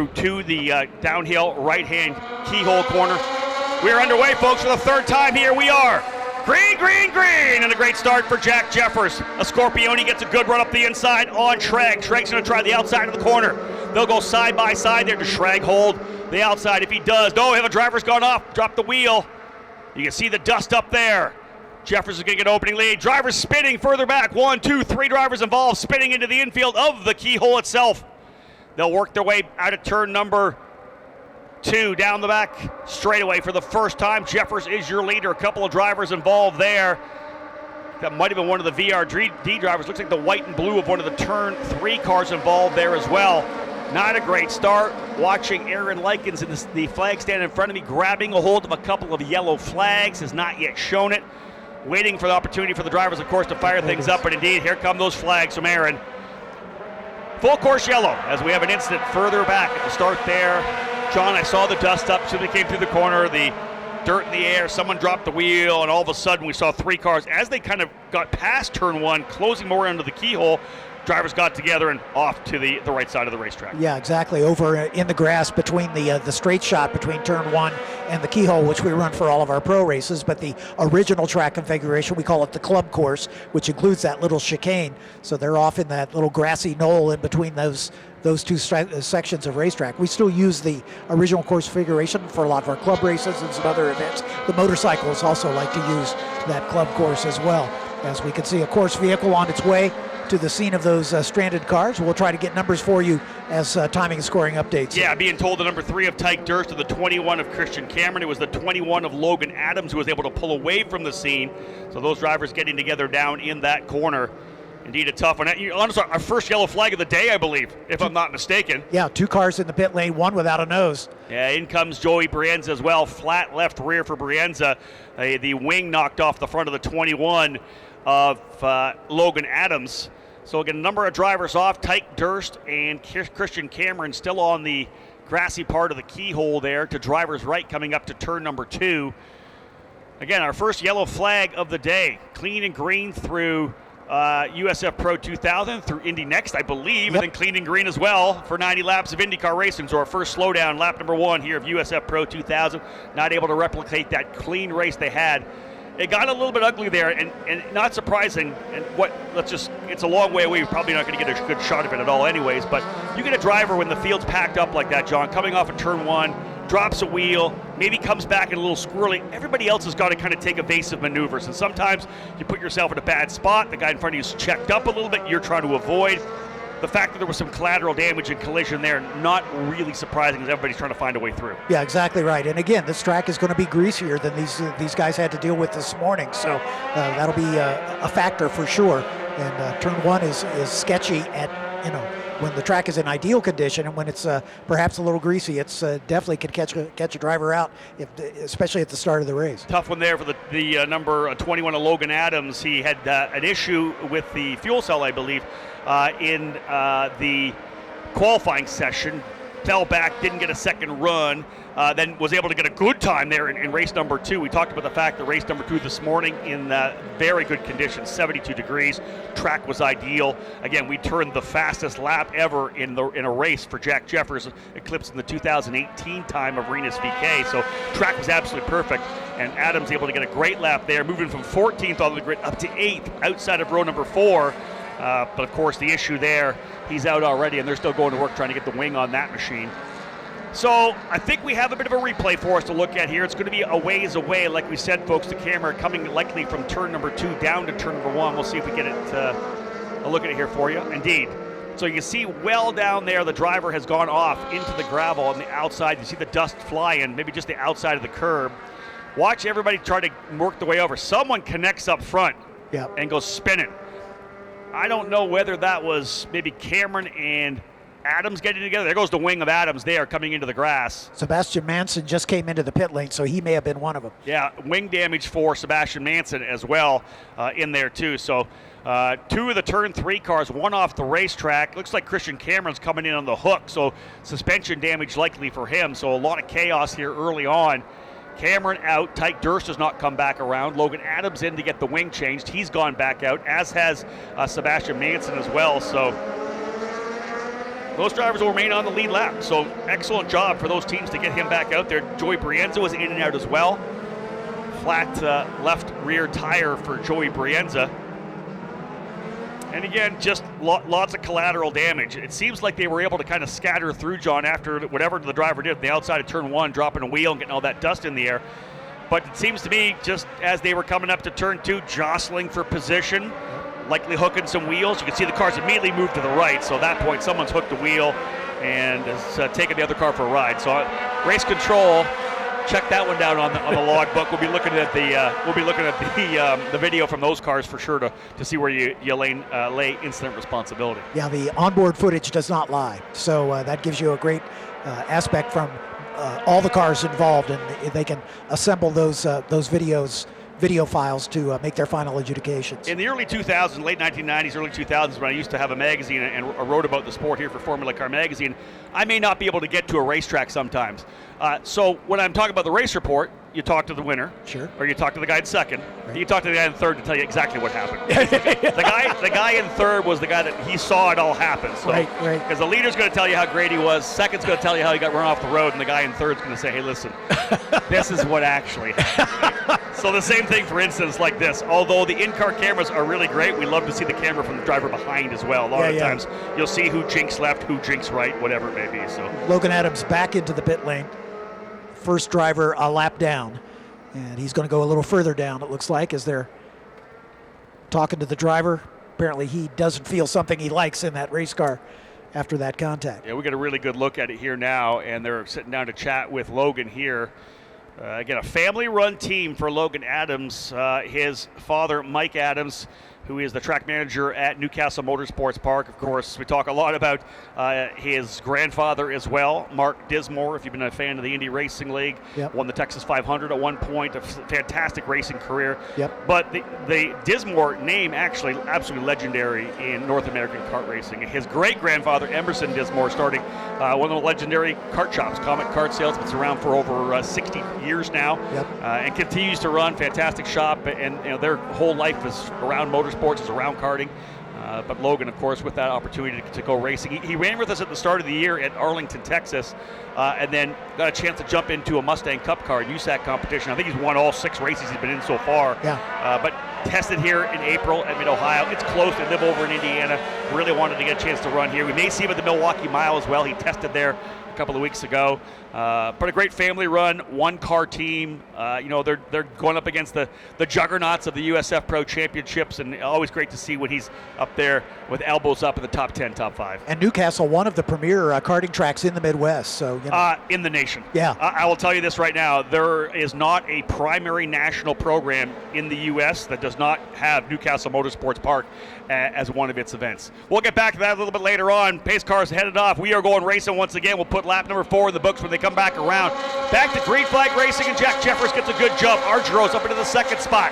through to the downhill right-hand keyhole corner. We are underway, folks, for the third time here. We are green, green, green, and a great start for Jack Jeffers. A Scorpione gets a good run up the inside on Schrag. Schrag's going to try the outside of the corner. They'll go side by side there. Does Schrag hold the outside? If he does, no, the driver's gone off. Drop the wheel. You can see the dust up there. Jeffers is going to get opening lead. Drivers spinning further back. 1, 2, 3 drivers involved, spinning into the infield of the keyhole itself. They'll work their way out of turn number 2 down the back straightaway for the first time. Jeffers is your leader. A couple of drivers involved there. That might have been one of the VRD drivers. Looks like the white and blue of one of the turn 3 cars involved there as well. Not a great start. Watching Aaron Likens in the flag stand in front of me, grabbing a hold of a couple of yellow flags, has not yet shown it. Waiting for the opportunity for the drivers, of course, to fire things up, but indeed, here come those flags from Aaron. Full course yellow, as we have an incident further back at the start there. John, I saw the dust up, soon they came through the corner, the dirt in the air, someone dropped the wheel, and all of a sudden we saw 3 cars. As they kind of got past turn 1, closing more into the keyhole, drivers got together and off to the right side of the racetrack. Yeah, exactly. Over in the grass between the straight shot between turn 1 and the keyhole, which we run for all of our pro races. But the original track configuration, we call it the club course, which includes that little chicane. So they're off in that little grassy knoll in between those 2 sections of racetrack. We still use the original course configuration for a lot of our club races and some other events. The motorcycles also like to use that club course as well. As we can see, a course vehicle on its way to the scene of those stranded cars. We'll try to get numbers for you as timing and scoring updates. Yeah, being told the number 3 of Tyke Durst to the 21 of Christian Cameron. It was the 21 of Logan Adams who was able to pull away from the scene. So those drivers getting together down in that corner. Indeed a tough one. Honestly, our first yellow flag of the day, I believe, if I'm not mistaken. Yeah, 2 cars in the pit lane, 1 without a nose. Yeah, in comes Joey Brienza as well. Flat left rear for Brienza. The wing knocked off the front of the 21 of Logan Adams. So again, a number of drivers off. Tyke Durst and Christian Cameron still on the grassy part of the keyhole there to driver's right coming up to turn number 2. Again, our first yellow flag of the day. Clean and green through USF Pro 2000, through Indy Next, I believe, and then clean and green as well for 90 laps of IndyCar racing. So our first slowdown, lap number 1 here of USF Pro 2000. Not able to replicate that clean race they had. It got a little bit ugly there, and not surprising. And it's a long way away. We're probably not going to get a good shot of it at all anyways, but you get a driver when the field's packed up like that, John, coming off of turn 1, drops a wheel, maybe comes back in a little squirrely. Everybody else has got to kind of take evasive maneuvers, and sometimes you put yourself in a bad spot. The guy in front of you is checked up a little bit. You're trying to avoid. The fact that there was some collateral damage and collision there, not really surprising as everybody's trying to find a way through. Yeah, exactly right. And again, this track is going to be greasier than these guys had to deal with this morning. So that'll be a factor for sure. And turn 1 is sketchy at, when the track is in ideal condition, and when it's perhaps a little greasy, it's definitely can catch a driver out, especially at the start of the race. Tough one there for the number 21 of Logan Adams. He had an issue with the fuel cell, I believe, in the qualifying session. Fell back, didn't get a second run, then was able to get a good time there in race number 2. We talked about the fact that race number 2 this morning in very good conditions, 72 degrees. Track was ideal. Again, we turned the fastest lap ever in a race for Jack Jeffers, eclipsing the 2018 time of Renus VK. So track was absolutely perfect, and Adams able to get a great lap there, moving from 14th on the grid up to 8th outside of row number 4. But of course, the issue there, he's out already, and they're still going to work trying to get the wing on that machine. So I think we have a bit of a replay for us to look at here. It's going to be a ways away, like we said, folks. The camera coming likely from turn number 2 down to turn number 1. We'll see if we get it a look at it here for you. Indeed. So you see well down there, the driver has gone off into the gravel on the outside. You see the dust flying, maybe just the outside of the curb. Watch everybody try to work their way over. Someone connects up front and goes spinning. I don't know whether that was maybe Cameron and Adams getting together. There goes the wing of Adams there coming into the grass. Sebastian Manson just came into the pit lane, so he may have been one of them. Yeah, wing damage for Sebastian Manson as well in there too. So 2 of the turn 3 cars, 1 off the racetrack. Looks like Christian Cameron's coming in on the hook, so suspension damage likely for him. So a lot of chaos here early on. Cameron out. Tyke Durst does not come back around. Logan Adams in to get the wing changed. He's gone back out, as has Sebastian Manson as well. So those drivers will remain on the lead lap. So excellent job for those teams to get him back out there. Joey Brienza was in and out as well. Flat left rear tire for Joey Brienza. And again, just lots of collateral damage. It seems like they were able to kind of scatter through, John, after whatever the driver did on the outside of turn 1, dropping a wheel and getting all that dust in the air. But it seems to me, just as they were coming up to turn 2, jostling for position, likely hooking some wheels. You can see the cars immediately move to the right. So at that point, someone's hooked a wheel and has taken the other car for a ride. So race control, check that one down on the logbook. We'll be looking at the video from those cars for sure to see where you lay incident responsibility. Yeah, the onboard footage does not lie. So that gives you a great aspect from all the cars involved, and they can assemble those video files to make their final adjudications. In the early 2000s, late 1990s, early 2000s, when I used to have a magazine and wrote about the sport here for Formula Car Magazine, I may not be able to get to a racetrack sometimes. So when I'm talking about the race report, you talk to the winner, sure, or you talk to the guy in second, right. You talk to the guy in third to tell you exactly what happened. the guy in third was the guy that he saw it all happen. So, right. Because the leader's going to tell you how great he was, second's going to tell you how he got run off the road, and the guy in third's going to say, hey, listen, this is what actually happened. So the same thing for incidents like this. Although the in-car cameras are really great, we love to see the camera from the driver behind as well. A lot of times you'll see who jinks left, who jinks right, whatever it may be. So Logan Adams back into the pit lane. First driver a lap down. And he's going to go a little further down, it looks like, as they're talking to the driver. Apparently he doesn't feel something he likes in that race car after that contact. Yeah, we get a really good look at it here now, and they're sitting down to chat with Logan here. Again, a family-run team for Logan Adams. His father, Mike Adams, who is the track manager at Newcastle Motorsports Park. Of course, we talk a lot about his grandfather as well, Mark Dismore, if you've been a fan of the Indy Racing League. Yep. Won the Texas 500 at one point, a fantastic racing career. Yep. But the Dismore name actually absolutely legendary in North American kart racing. His great-grandfather, Emerson Dismore, starting one of the legendary kart shops, Comet Kart Sales. It's around for over 60 years now. Yep. And continues to run. Fantastic shop, and their whole life is around motorsports, is around karting. But Logan, of course, with that opportunity to go racing. He ran with us at the start of the year at Arlington, Texas, and then got a chance to jump into a Mustang Cup car, USAC competition. I think he's won all 6 races he's been in so far. Yeah. But tested here in April at Mid-Ohio. It's close. They live over in Indiana. Really wanted to get a chance to run here. We may see him at the Milwaukee Mile as well. He tested there a couple of weeks ago. But a great family run, one-car team. They're going up against the juggernauts of the USF Pro Championships, and always great to see when he's up there with elbows up in the top 10, top 5. And Newcastle, one of the premier karting tracks in the Midwest. So in the nation. Yeah. I will tell you this right now. There is not a primary national program in the U.S. that does not have Newcastle Motorsports Park as one of its events. We'll get back to that a little bit later on. Pace cars headed off. We are going racing once again. We'll put lap number 4 in the books when they come back around. Back to green flag racing, and Jack Jeffers gets a good jump. Argyros up into the second spot.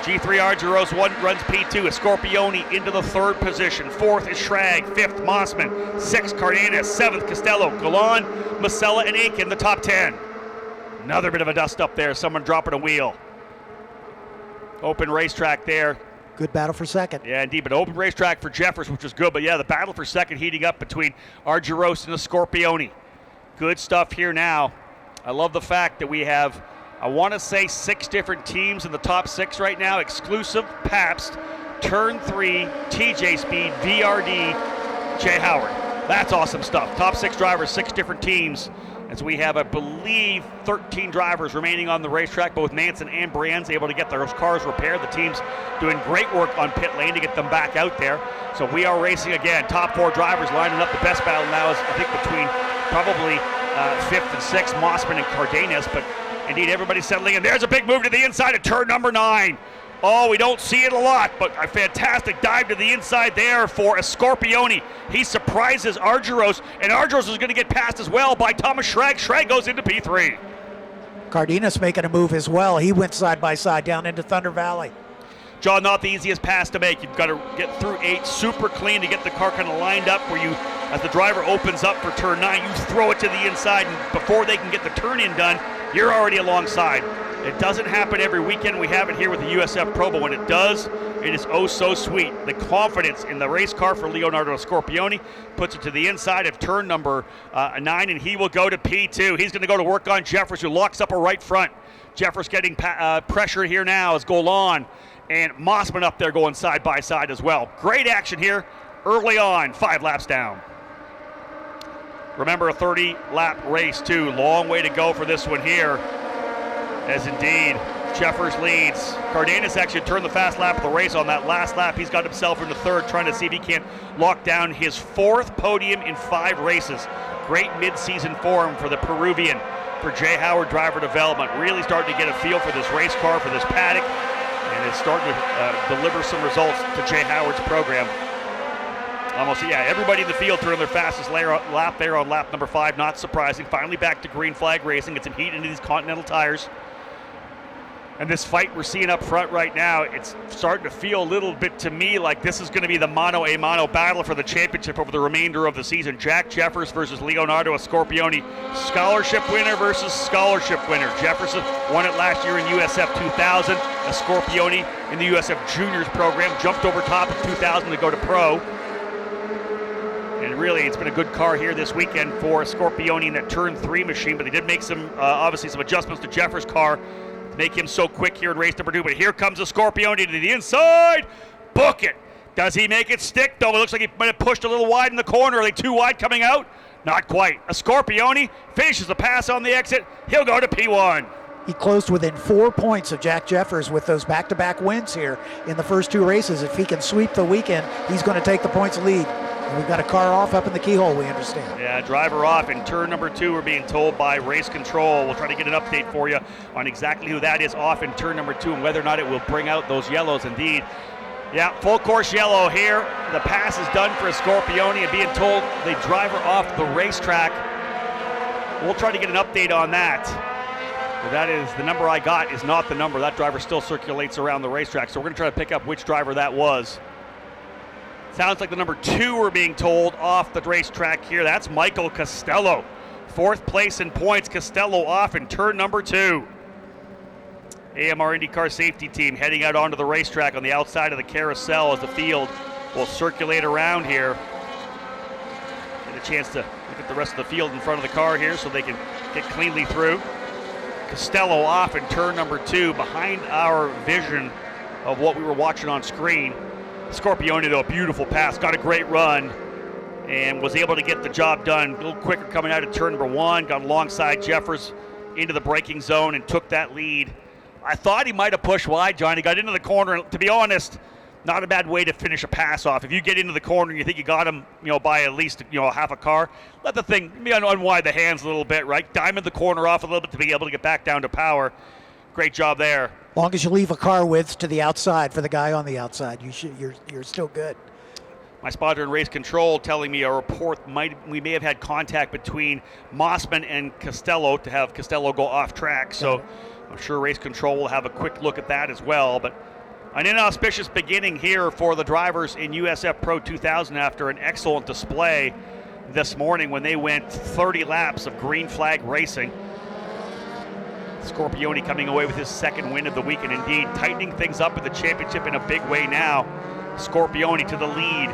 G3 Argyros runs P2. Scorpioni into the 3rd position. 4th is Schrag. 5th Mossman. 6th Cardenas. 7th Costello. Galan, Masella, and Aiken the top 10. Another bit of a dust up there. Someone dropping a wheel. Open racetrack there. Good battle for second. Yeah, indeed, but open racetrack for Jeffers, which was good. But yeah, the battle for second heating up between Argyros and the Scorpioni. Good stuff here now. I love the fact that we have, I want to say, 6 different teams in the top 6 right now. Exclusive, Pabst, Turn 3, TJ Speed, VRD, Jay Howard. That's awesome stuff. Top 6 drivers, 6 different teams. As we have, I believe, 13 drivers remaining on the racetrack, both Manson and Brienza able to get those cars repaired. The team's doing great work on pit lane to get them back out there. So we are racing again. Top 4 drivers lining up. The best battle now is, I think, between probably 5th and 6th, Mossman and Cardenas. But indeed, everybody's settling in. There's a big move to the inside of turn number 9. Oh, we don't see it a lot, but a fantastic dive to the inside there for a Scorpioni. He surprises Argyros, and Argyros is going to get passed as well by Thomas Schrag. Schrag goes into P3. Cardenas making a move as well. He went side by side down into Thunder Valley. John, not the easiest pass to make. You've got to get through 8 super clean to get the car kind of lined up where you, as the driver opens up for turn 9, you throw it to the inside, and before they can get the turn in done, you're already alongside. It doesn't happen every weekend. We have it here with the USF Pro, but when it does, it is oh so sweet. The confidence in the race car for Leonardo Scorpioni puts it to the inside of turn number 9, and he will go to P2. He's going to go to work on Jeffers, who locks up a right front. Jeffers getting pressure here now as Golan and Mossman up there going side by side as well. Great action here early on, 5 laps down. Remember, a 30-lap race, too. Long way to go for this one here, as indeed Jeffers leads. Cardenas actually turned the fast lap of the race on that last lap. He's got himself into third, trying to see if he can't lock down his 4th podium in 5 races. Great mid-season form for the Peruvian, for Jay Howard Driver Development. Really starting to get a feel for this race car, for this paddock, and it's starting to deliver some results to Jay Howard's program. Almost, yeah, everybody in the field turned their fastest lap there on lap number 5, not surprising. Finally back to green flag racing. Get some heat into these Continental tires. And this fight we're seeing up front right now, it's starting to feel a little bit to me like this is going to be the mano-a-mano battle for the championship over the remainder of the season. Jack Jeffers versus Leonardo Scorpioni. Scholarship winner versus scholarship winner. Jeffers won it last year in USF 2000. Scorpioni in the USF Juniors program. Jumped over top in 2000 to go to pro. And really, it's been a good car here this weekend for Scorpioni in that turn 3 machine, but they did make some, obviously, some adjustments to Jeffers' car to make him so quick here in race number 2. But here comes a Scorpioni to the inside. Book it. Does he make it stick, though? It looks like he might have pushed a little wide in the corner. Are they too wide coming out? Not quite. A Scorpioni finishes the pass on the exit. He'll go to P1. He closed within 4 points of Jack Jeffers with those back-to-back wins here in the first 2 races. If he can sweep the weekend, he's going to take the points lead. And we've got a car off up in the keyhole, we understand. Yeah, driver off in turn number 2, we're being told by Race Control. We'll try to get an update for you on exactly who that is off in turn number 2 and whether or not it will bring out those yellows indeed. Yeah, full course yellow here. The pass is done for a Scorpioni and being told the driver off the racetrack. We'll try to get an update on that. But that is, the number I got is not the number. That driver still circulates around the racetrack, so we're going to try to pick up which driver that was. Sounds like the number 2 we're being told off the racetrack here. That's Michael Costello. 4th place in points. Costello off in turn number 2. AMR IndyCar safety team heading out onto the racetrack on the outside of the carousel as the field will circulate around here. Get a chance to look at the rest of the field in front of the car here so they can get cleanly through. Costello off in turn number 2, behind our vision of what we were watching on screen. Scorpioni, though, a beautiful pass, got a great run, and was able to get the job done. A little quicker coming out of turn number 1, got alongside Jeffers into the braking zone and took that lead. I thought he might have pushed wide, John. He got into the corner, and to be honest, not a bad way to finish a pass off. If you get into the corner and you think you got him, by at least, half a car, let the thing unwind the hands a little bit, right? Diamond the corner off a little bit to be able to get back down to power. Great job there. Long as you leave a car width to the outside for the guy on the outside, you're still good. My spotter in Race Control telling me a report we may have had contact between Mossman and Costello to have Costello go off track. So I'm sure Race Control will have a quick look at that as well. But an inauspicious beginning here for the drivers in USF Pro 2000 after an excellent display this morning when they went 30 laps of green flag racing. Scorpioni coming away with his 2nd win of the week, and indeed tightening things up in the championship in a big way now. Scorpioni to the lead.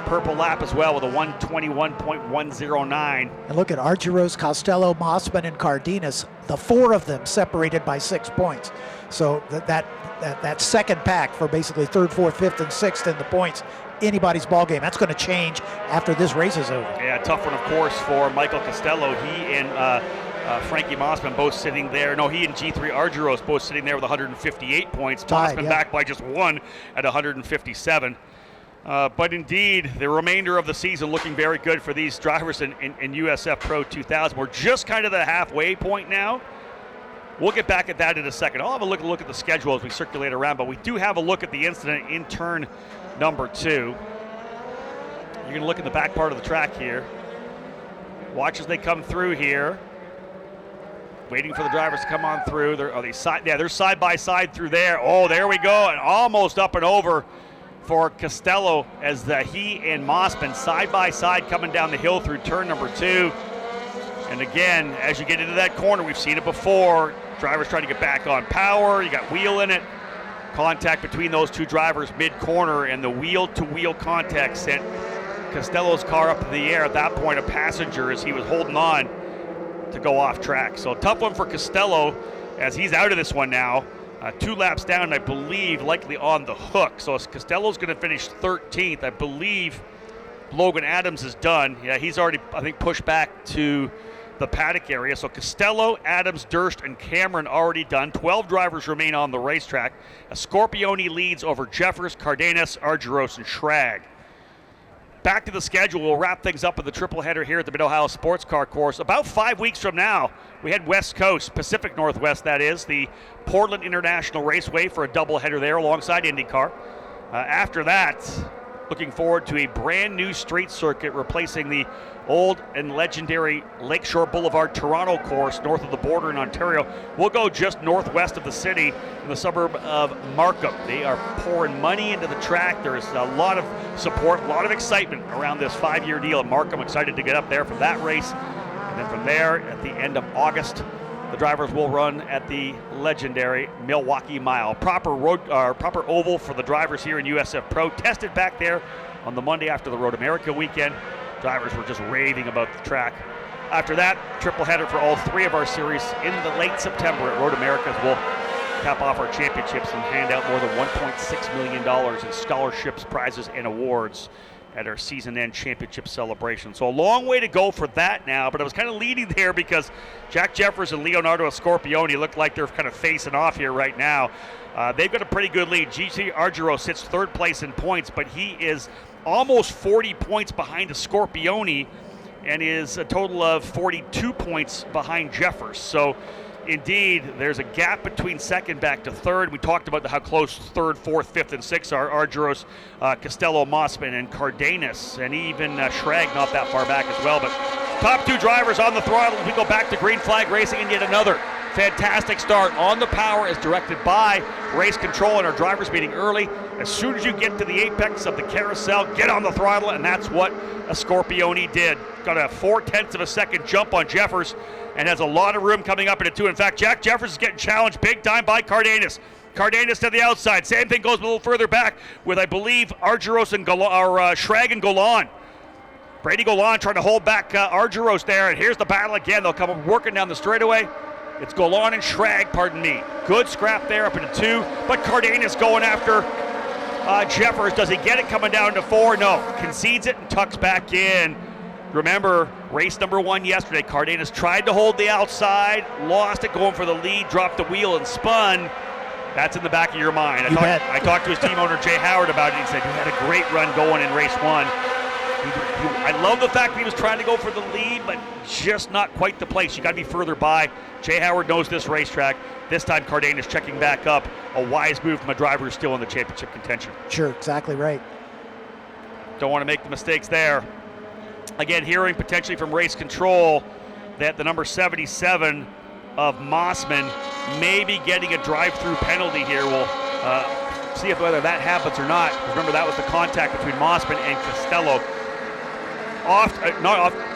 Purple lap as well with a 121.109. And look at Argyros, Costello, Mossman, and Cardenas. The 4 of them separated by 6 points. So that second pack for basically 3rd, 4th, 5th, and 6th in the points, anybody's ball game. That's going to change after this race is over. Yeah, tough one, of course, for Michael Costello. He and Frankie Mossman both sitting there. No, he and G3 Argyros both sitting there with 158 points. Mossman back by just 1 at 157. But indeed, the remainder of the season looking very good for these drivers in USF Pro 2000. We're just kind of the halfway point now. We'll get back at that in a second. I'll have a look at the schedule as we circulate around, but we do have a look at the incident in turn number 2. You're going to look at the back part of the track here. Watch as they come through here. Waiting for the drivers to come on through. They're side by side through there. Oh, there we go, and almost up and over for Costello as he and Mossman side by side coming down the hill through turn number 2. And again, as you get into that corner, we've seen it before. Drivers trying to get back on power. You got wheel in it. Contact between those two drivers mid-corner, and the wheel-to-wheel contact sent Costello's car up in the air. At that point, a passenger as he was holding on to go off track. So tough one for Costello as he's out of this one now. 2 laps down, I believe, likely on the hook. So Costello's going to finish 13th. I believe Logan Adams is done. Yeah, he's already, I think, pushed back to the paddock area. So Costello, Adams, Durst, and Cameron already done. 12 drivers remain on the racetrack. Scorpioni leads over Jeffers, Cardenas, Argyros, and Schrag. Back to the schedule. We'll wrap things up with the triple header here at the Mid-Ohio Sports Car Course. About 5 weeks from now, we head West Coast, Pacific Northwest, that is, the Portland International Raceway for a double header there alongside IndyCar. After that, looking forward to a brand new street circuit replacing the old and legendary Lakeshore Boulevard Toronto course north of the border in Ontario. We'll go just northwest of the city in the suburb of Markham. They are pouring money into the track. There's a lot of support, a lot of excitement around this 5-year deal at Markham. Excited to get up there for that race. And then from there, at the end of August, the drivers will run at the legendary Milwaukee Mile. Proper oval for the drivers here in USF Pro. Tested back there on the Monday after the Road America weekend. Drivers were just raving about the track. After that, triple header for all 3 of our series in the late September at Road Americas. We'll cap off our championships and hand out more than $1.6 million in scholarships, prizes, and awards at our season-end championship celebration. So a long way to go for that now, but I was kind of leading there because Jack Jeffers and Leonardo Scorpioni look like they're kind of facing off here right now. They've got a pretty good lead. GC Argyros sits 3rd place in points, but he is almost 40 points behind Scorpioni and is a total of 42 points behind Jeffers. So indeed, there's a gap between 2nd back to 3rd. We talked about how close 3rd, 4th, 5th, and 6th are. Argyros, Costello, Mossman, and Cardenas, and even Schrag not that far back as well. But top 2 drivers on the throttle as we go back to green flag racing, and yet another fantastic start on the power as directed by Race Control and our drivers meeting early. As soon as you get to the apex of the carousel, get on the throttle, and that's what Scorpioni did. Got a 0.4 of a second jump on Jeffers and has a lot of room coming up into 2. In fact, Jack Jeffers is getting challenged big time by Cardenas. Cardenas to the outside. Same thing goes a little further back with, I believe, Argyros and Schrag and Golan. Brady Golan trying to hold back Argyros there, and here's the battle again. They'll come working down the straightaway. It's Golan and Schrag, pardon me. Good scrap there up into 2, but Cardenas going after Jeffers. Does he get it coming down to 4? No. Concedes it and tucks back in. Remember, race number 1 yesterday, Cardenas tried to hold the outside, lost it going for the lead, dropped the wheel and spun. That's in the back of your mind. I talked to his team owner, Jay Howard, about it. He said he had a great run going in race 1. I love the fact that he was trying to go for the lead, but just not quite the place. You got to be further by. Jay Howard knows this racetrack. This time Cardenas checking back up. A wise move from a driver who's still in the championship contention. Sure, exactly right. Don't want to make the mistakes there. Again, hearing potentially from Race Control that the number 77 of Mossman may be getting a drive-through penalty here. We'll see whether that happens or not. Remember, that was the contact between Mossman and Costello.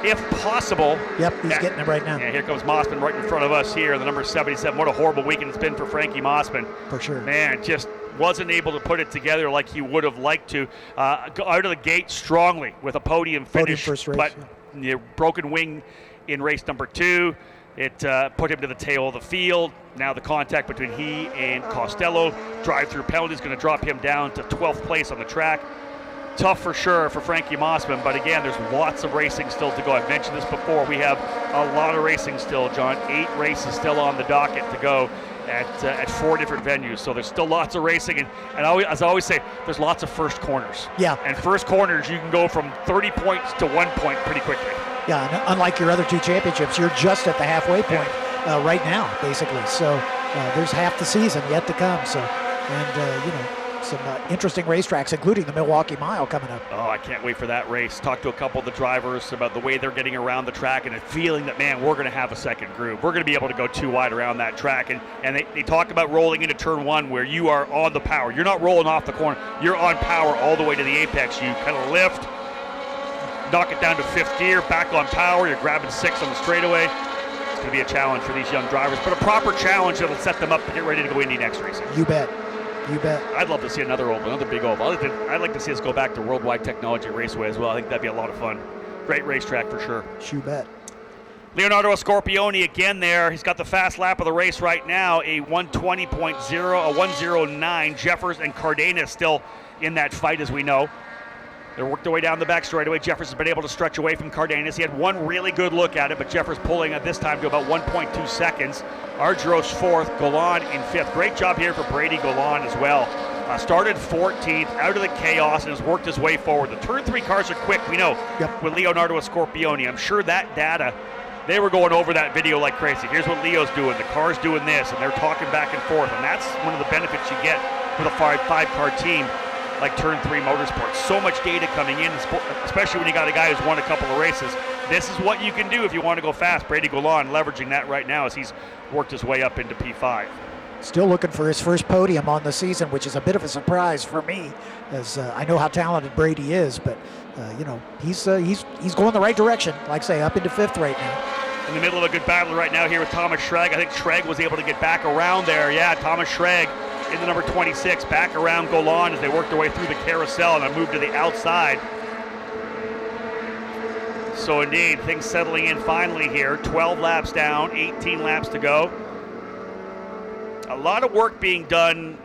If possible. Yep, he's getting it right now. Yeah, here comes Mossman right in front of us here, the number 77. What a horrible weekend it's been for Frankie Mossman. For sure. Man, just wasn't able to put it together like he would have liked to. Go out of the gate strongly with a podium finish. First race, but broken wing in race number 2. It put him to the tail of the field. Now the contact between he and Costello. Drive-through penalty is going to drop him down to 12th place on the track. Tough for sure for Frankie Mossman, but again, there's lots of racing still to go. I've mentioned this before. We have a lot of racing still, John. 8 races still on the docket to go at 4 different venues. So there's still lots of racing, and as I always say, there's lots of first corners. Yeah. And first corners, you can go from 30 points to 1 point pretty quickly. Yeah, and unlike your other 2 championships, you're just at the halfway point right now, basically. So there's half the season yet to come. So, and some interesting racetracks, including the Milwaukee Mile coming up. Oh, I can't wait for that race. Talked to a couple of the drivers about the way they're getting around the track and a feeling that, man, we're going to have a second groove. We're going to be able to go too wide around that track. And they talk about rolling into turn 1 where you are on the power. You're not rolling off the corner. You're on power all the way to the apex. You kind of lift, knock it down to fifth gear, back on power, you're grabbing six on the straightaway. It's going to be a challenge for these young drivers, but a proper challenge that'll set them up to get ready to go Indy next racing. You bet. You bet. I'd love to see another big oval. I'd like to see us go back to Worldwide Technology Raceway as well. I think that'd be a lot of fun. Great racetrack for sure. You bet. Leonardo Scorpioni again there. He's got the fast lap of the race right now, a 120.0, a 109. Jeffers and Cardenas still in that fight, as we know. They're worked their way down the back straightaway. Jeffers has been able to stretch away from Cardenas. He had one really good look at it, but Jeffers pulling at this time to about 1.2 seconds. Argyros fourth, Golan in fifth. Great job here for Brady Golan as well. Started 14th, out of the chaos, and has worked his way forward. The turn 3 cars are quick, we know, with Leonardo Scorpioni. I'm sure that data, they were going over that video like crazy. Here's what Leo's doing, the car's doing this, and they're talking back and forth, and that's one of the benefits you get with a five-car team like Turn 3 Motorsports. So much data coming in, especially when you got a guy who's won a couple of races. This is what you can do if you want to go fast. Brady Golan leveraging that right now as he's worked his way up into P5. Still looking for his first podium on the season, which is a bit of a surprise for me, as I know how talented Brady is, but he's going the right direction. Like I say, up into fifth right now. In the middle of a good battle right now here with Thomas Schrag. I think Schrag was able to get back around there. Yeah, Thomas Schrag in the number 26, back around Golan as they work their way through the carousel and then move to the outside. So indeed, things settling in finally here. 12 laps down, 18 laps to go. A lot of work being done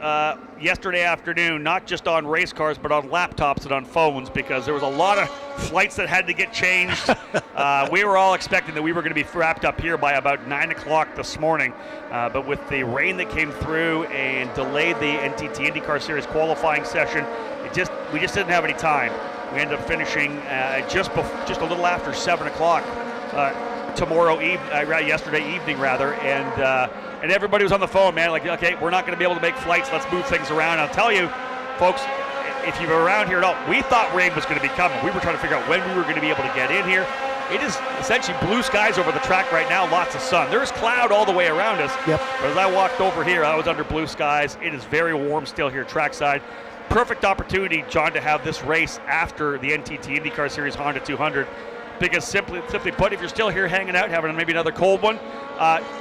yesterday afternoon, not just on race cars, but on laptops and on phones, because there was a lot of flights that had to get changed. We were all expecting that we were going to be wrapped up here by about 9 o'clock this morning, but with the rain that came through and delayed the NTT IndyCar Series qualifying session, we just didn't have any time. We ended up finishing just a little after 7 o'clock yesterday evening, and everybody was on the phone, man, like, okay, we're not going to be able to make flights. Let's move things around. I'll tell you, folks, if you're around here at all, we thought rain was going to be coming. We were trying to figure out when we were going to be able to get in here. It is essentially blue skies over the track right now, lots of sun. There's cloud all the way around us. Yep. But as I walked over here, I was under blue skies. It is very warm still here trackside. Perfect opportunity, John, to have this race after the NTT IndyCar Series Honda 200. Because simply put, if you're still here hanging out, having maybe another cold one,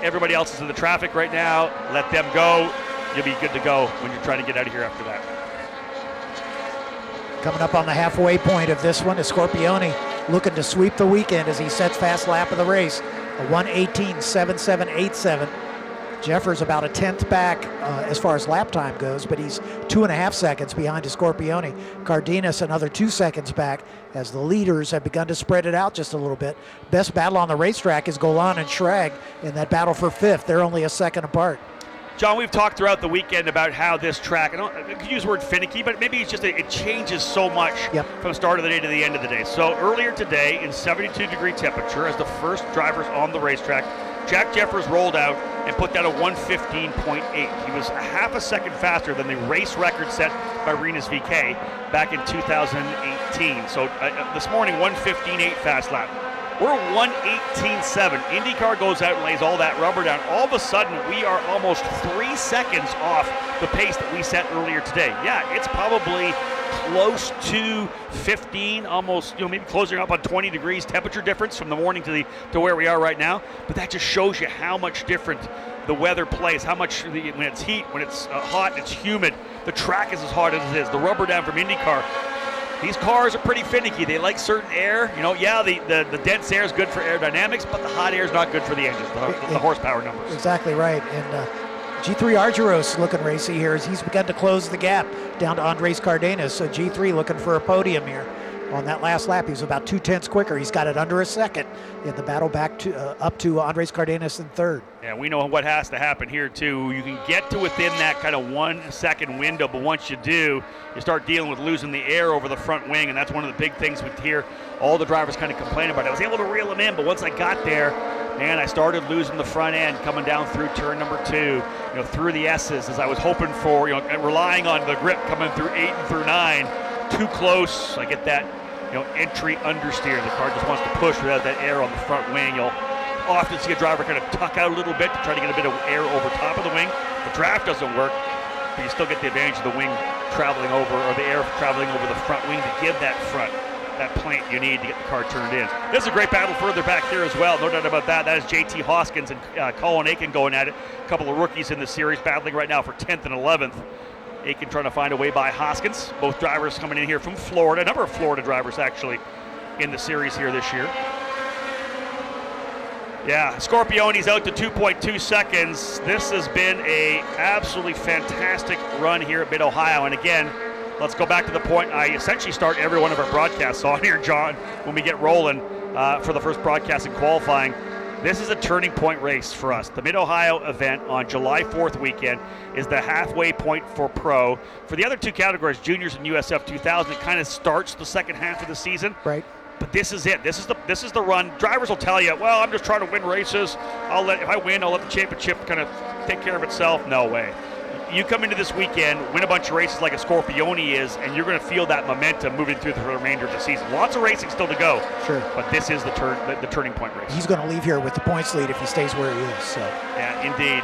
everybody else is in the traffic right now. Let them go. You'll be good to go when you're trying to get out of here after that. Coming up on the halfway point of this one is Scorpioni looking to sweep the weekend as he sets fast lap of the race. A 1:18.7787. Jeffers about a tenth back as far as lap time goes, but he's 2.5 seconds behind Scorpioni. Cardenas another 2 seconds back as the leaders have begun to spread it out just a little bit. Best battle on the racetrack is Golan and Schrag in that battle for fifth. They're only a second apart. John, we've talked throughout the weekend about how this track, I could use the word finicky, but maybe it's just it changes so much from the start of the day to the end of the day. So earlier today in 72-degree temperature, as the first drivers on the racetrack, Jack Jeffers rolled out and put down a 1:15.8. He was a half a second faster than the race record set by Rinus VK back in 2018. So this morning, 1:15.8 fast lap. We're 1:18.7. IndyCar goes out and lays all that rubber down. All of a sudden, we are almost 3 seconds off the pace that we set earlier today. Yeah, it's probably close to 15, almost, maybe closing up on 20 degrees temperature difference from the morning to where we are right now. But that just shows you how much different the weather plays, how much when it's heat, when it's hot, it's humid. The track is as hot as it is. The rubber down from IndyCar. These cars are pretty finicky. They like certain air. The dense air is good for aerodynamics, but the hot air is not good for the engines, the horsepower numbers. Exactly right. And G3 Argyros looking racy here as he's begun to close the gap down to Andres Cardenas. So G3 looking for a podium here. On that last lap, he was about 2/10 quicker. He's got it under a second in the battle back to up to Andres Cardenas in third. Yeah, we know what has to happen here too. You can get to within that kind of 1 second window, but once you do, you start dealing with losing the air over the front wing, and that's one of the big things we hear all the drivers kind of complain about. I was able to reel them in, but once I got there, man, I started losing the front end coming down through turn number 2, through the S's as I was hoping for, relying on the grip coming through 8 and through 9. Too close. I get that, entry understeer. The car just wants to push without that air on the front wing. You'll often see a driver kind of tuck out a little bit to try to get a bit of air over top of the wing. The draft doesn't work, but you still get the advantage of the wing traveling over, or the air traveling over the front wing to give that front that plant you need to get the car turned in. This is a great battle further back here as well, no doubt about that. That is JT Hoskins and Colin Aiken going at it. A couple of rookies in the series battling right now for 10th and 11th. Aiken trying to find a way by Hoskins. Both drivers coming in here from Florida. A number of Florida drivers actually in the series here this year. Yeah, Scorpione's out to 2.2 seconds. This has been a absolutely fantastic run here at Mid-Ohio. And again, let's go back to the point I essentially start every one of our broadcasts on here, John, when we get rolling for the first broadcast in qualifying. This is a turning point race for us. The Mid-Ohio event on July 4th weekend is the halfway point for pro. For the other two categories, juniors and USF 2000, it kind of starts the second half of the season. Right. But this is it. This is the run. Drivers will tell you, well, I'm just trying to win races. If I win, I'll let the championship kind of take care of itself. No way. You come into this weekend, win a bunch of races like a Scorpione is, and you're going to feel that momentum moving through the remainder of the season. Lots of racing still to go. Sure. But this is the turning point race. He's going to leave here with the points lead if he stays where he is. So. Yeah, indeed.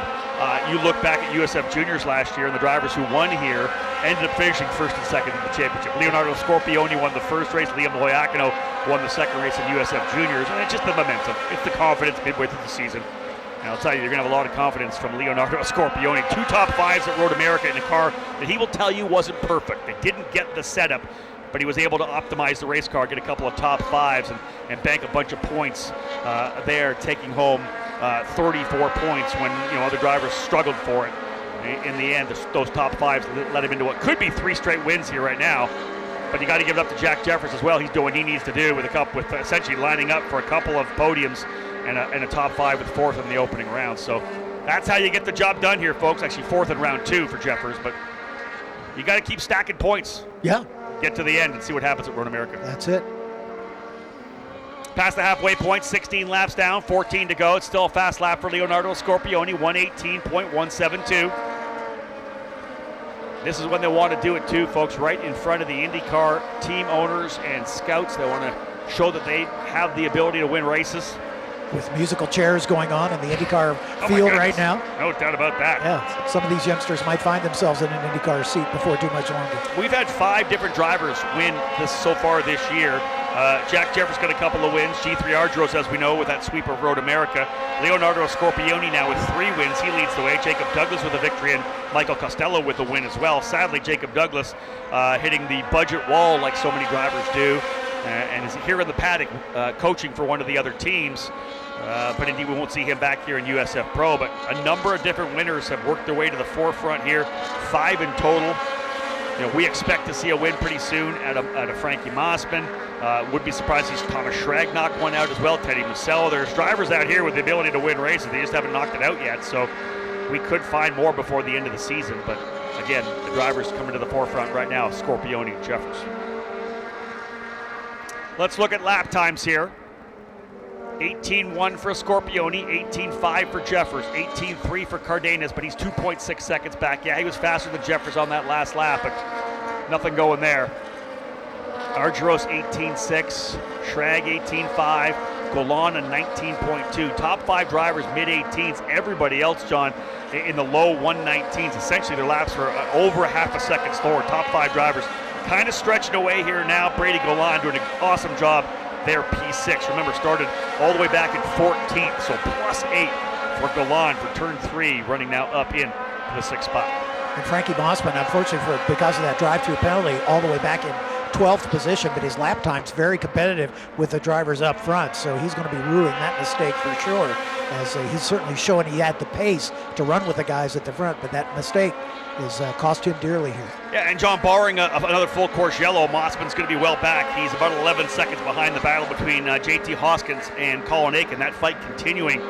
You look back at USF Juniors last year, and the drivers who won here ended up finishing first and second in the championship. Leonardo Scorpione won the first race. Liam Loiacono won the second race in USF Juniors. And it's just the momentum. It's the confidence midway through the season. And I'll tell you, you're going to have a lot of confidence from Leonardo Scorpione. 2 top 5s at Road America in a car that he will tell you wasn't perfect. They didn't get the setup, but he was able to optimize the race car, get a couple of top 5s, and bank a bunch of points there, taking home 34 points when other drivers struggled for it. In the end, those top 5s led him into what could be 3 straight wins here right now. But you got to give it up to Jack Jeffers as well. He's doing what he needs to do with essentially lining up for a couple of podiums and a top 5 with 4th in the opening round. So that's how you get the job done here, folks. Actually 4th in round 2 for Jeffers, but you got to keep stacking points. Yeah. Get to the end and see what happens at Road America. That's it. Past the halfway point, 16 laps down, 14 to go. It's still a fast lap for Leonardo Scorpione, 118.172. This is when they want to do it too, folks, right in front of the IndyCar team owners and scouts. They want to show that they have the ability to win races. With musical chairs going on in the IndyCar field right now. No doubt about that. Yeah, some of these youngsters might find themselves in an IndyCar seat before too much longer. We've had 5 different drivers win this so far this year. Jack Jeffers got a couple of wins. G3 Ardros, as we know, with that sweep of Road America. Leonardo Scorpione now with 3 wins. He leads the way. Jacob Douglas with a victory, and Michael Costello with a win as well. Sadly, Jacob Douglas hitting the budget wall like so many drivers do, and is here in the paddock coaching for one of the other teams. But indeed, we won't see him back here in USF Pro. But a number of different winners have worked their way to the forefront here. 5 in total. We expect to see a win pretty soon at a Frankie Mossman. Would be surprised to see Thomas Schrag knock one out as well. Teddy Musello. There's drivers out here with the ability to win races. They just haven't knocked it out yet. So we could find more before the end of the season. But again, the drivers coming to the forefront right now: Scorpione and Jeffers. Let's look at lap times here. 18.1 for Scorpione, 18.5 for Jeffers, 18.3 for Cardenas, but he's 2.6 seconds back. Yeah, he was faster than Jeffers on that last lap, but nothing going there. Argyros 18.6, Schrag 18.5, Golan a 19.2. Top 5 drivers mid-18s. Everybody else, John, in the low 119s. Essentially, their laps are over a half a second slower. Top 5 drivers kind of stretching away here now. Brady Golan doing an awesome job. Their P6, remember, started all the way back in 14th, so +8 for Golan for turn 3, running now up in the 6th spot. And Frankie Mossman, unfortunately, because of that drive-through penalty, all the way back in 12th position, but his lap time's very competitive with the drivers up front, so he's going to be ruing that mistake for sure, as he's certainly showing he had the pace to run with the guys at the front, but that mistake is cost him dearly here. Yeah, and John, barring another full course yellow, Mossman's going to be well back. He's about 11 seconds behind the battle between JT Hoskins and Colin Aiken. That fight continuing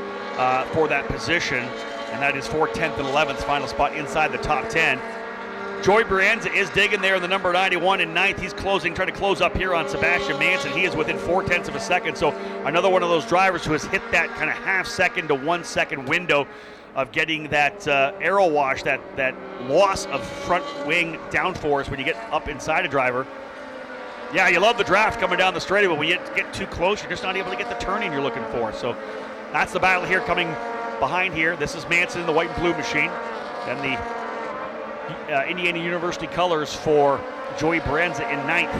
for that position, and that is for 10th and 11th, final spot inside the top 10. Joey Brienza is digging there in the number 91 and 9th. He's trying to close up here on Sebastian Manson. He is within 0.4 of a second. So another one of those drivers who has hit that kind of half second to 1 second window of getting that aero wash, that loss of front wing downforce when you get up inside a driver. Yeah, you love the draft coming down the straightaway, but when you get too close, you're just not able to get the turning you're looking for. So that's the battle here coming behind here. This is Manson in the white and blue machine. Then the Indiana University colors for Joey Brienza in 9th.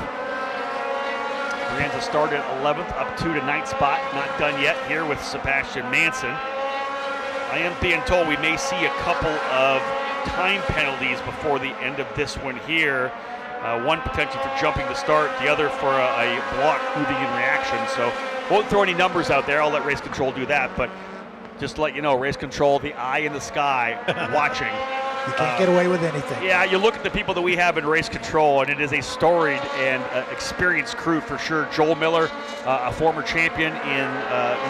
Brienza started 11th, up 2 to 9th spot. Not done yet here with Sebastian Manson. I am being told we may see a couple of time penalties before the end of this one here. One potentially for jumping the start, the other for a block moving in reaction. So won't throw any numbers out there. I'll let race control do that. But just to let you know, race control, the eye in the sky, watching. You can't get away with anything. Yeah, you look at the people that we have in race control, and it is a storied and experienced crew for sure. Joel Miller, a former champion in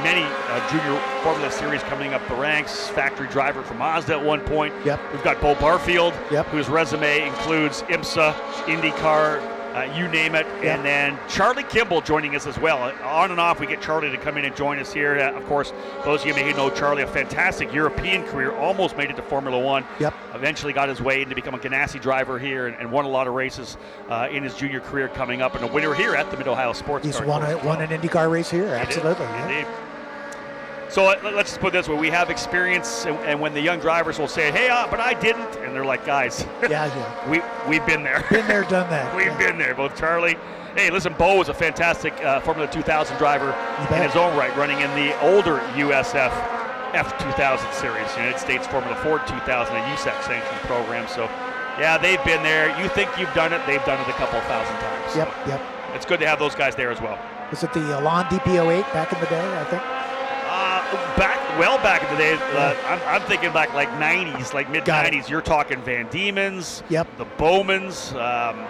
many junior Formula Series coming up the ranks, factory driver for Mazda at one point. Yep. We've got Bo Barfield, yep, whose resume includes IMSA, IndyCar, you name it. Yep. And then Charlie Kimball joining us as well. On and off, we get Charlie to come in and join us here. Of course, those of you may know Charlie, a fantastic European career, almost made it to Formula One. Yep. Eventually got his way to become a Ganassi driver here and won a lot of races in his junior career coming up, and a winner here at the Mid-Ohio Sports He's Car. won an IndyCar race here, absolutely. Indeed. So let's just put it this way. We have experience, and when the young drivers will say, hey, but I didn't, and they're like, guys, we've been there. Been there, done that. We've been there. Both Charlie, hey, listen, Bo was a fantastic Formula 2000 driver in his own right, running in the older USF F2000 series, United States Formula Ford 2000, a USAC sanctioned program. So, yeah, they've been there. You think you've done it, they've done it a couple of thousand times. Yep, so yep. It's good to have those guys there as well. Was it the Elan DP08 back in the day, I think? Back in the day, I'm thinking back like 90s, like mid-90s. You're talking Van Diemen's, yep, the Bowmans.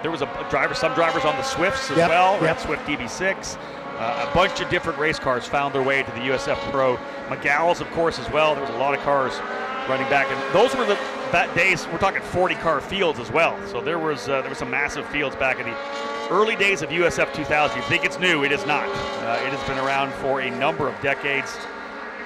There was some drivers on the Swifts as well, yep. Swift DB6. A bunch of different race cars found their way to the USF Pro. McGowell's, of course, as well. There was a lot of cars running back, and those were the days. We're talking 40-car fields as well. So there was some massive fields back in the early days of USF 2000. You think it's new? It is not. It has been around for a number of decades.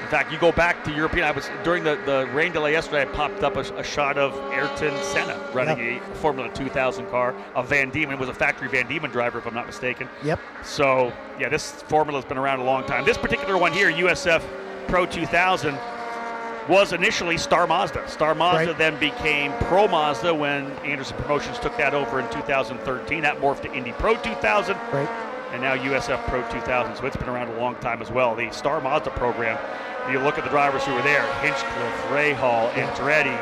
In fact, you go back to European. I was during the rain delay yesterday. I popped up a shot of Ayrton Senna running a Formula 2000 car. A Van Diemen was a factory Van Diemen driver, if I'm not mistaken. Yep. So yeah, this formula has been around a long time. This particular one here, USF Pro 2000, was initially Star Mazda. Star Mazda then became Pro Mazda when Anderson Promotions took that over in 2013. That morphed to Indy Pro 2000. Right. And now USF Pro 2000. So it's been around a long time as well. The Star Mazda program. You look at the drivers who were there: Hinchcliffe, Rahal, Andretti,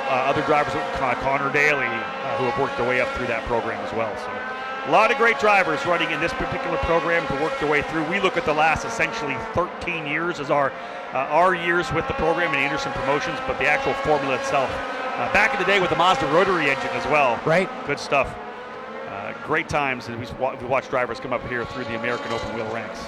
other drivers, Connor Daly, who have worked their way up through that program as well. So a lot of great drivers running in this particular program to work their way through. We look at the last essentially 13 years as our years with the program and Anderson Promotions, but the actual formula itself. Back in the day with the Mazda rotary engine as well. Right. Good stuff. Great times, and we watch drivers come up here through the American open wheel ranks.